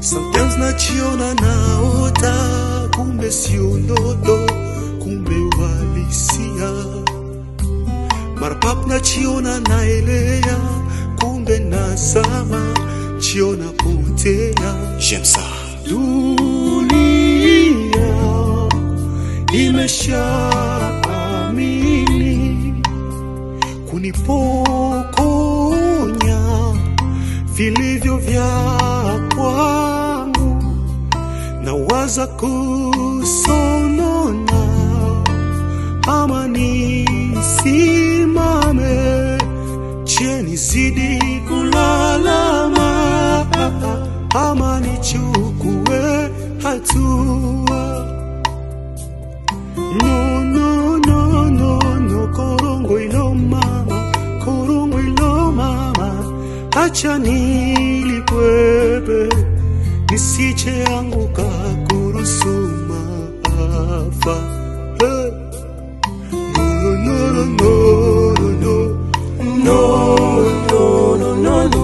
Sometimes najiona naota, kumbe sio ndoto, kumbe uhalisia. Mara pap najiona naelea, kumbe nazama, jiona potea. J'aime ça. Dunia imeshaamini kunipokonya vilivyo vya kwangu, na waza kusonona ama nisimame, je nizidi kulalama ama nichukue hatua. No, no, no, no, no, korongo ilo mama, korongo ilo mama, acha nilikwepe, nisije anguka kurusuma afa. Hey. No, no, no, no, no, no, no, no, no, no.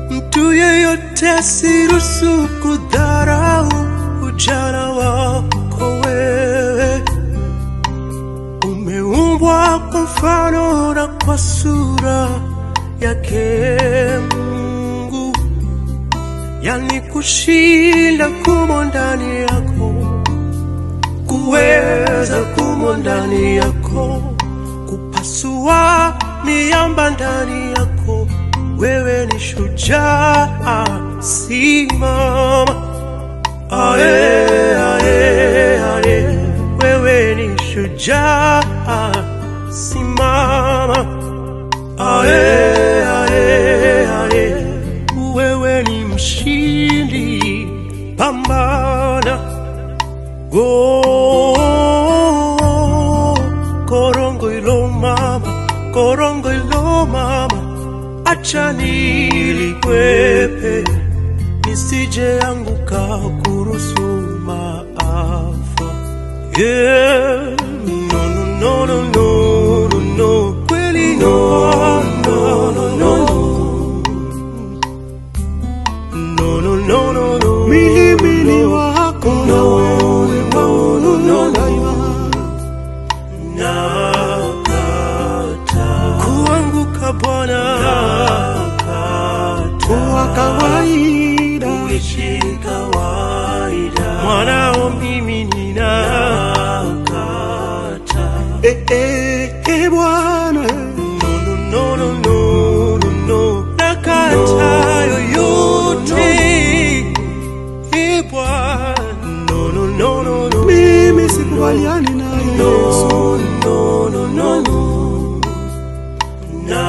Mtu yeyote siruhusu kudharau ujana wako wewe. Umeumbwa kwa mfano na kwa sura yake Mungu, yani kushinda kumo ndani yako, kuweza kumo ndani yako, kupasua miamba ndani yako. Wewe ni shujaa, simama. Ae, ae, ae. Wewe ni shujaa, simama. Ae, ae, ae. Wewe ni mshindi, pambana. Korongo ilo mama, korongo ilo mama, acha nilikwepe, nisije anguka kurusuma afa. Yeah, no, no, no, no, no, no, kweli no, no, no, no, no, no, no, no, no, mimi wako, no, no, no, no, no, nakata kuanguka Bwana, kwa kawaida, uishi kawaida, mwanao mimi ninakata. Bwana, no, no, no, no, no, no, nakata yoyote. Bwana, no, no, no, no, no, mimi sikubaliani na Yesu. No, no, no, no, no.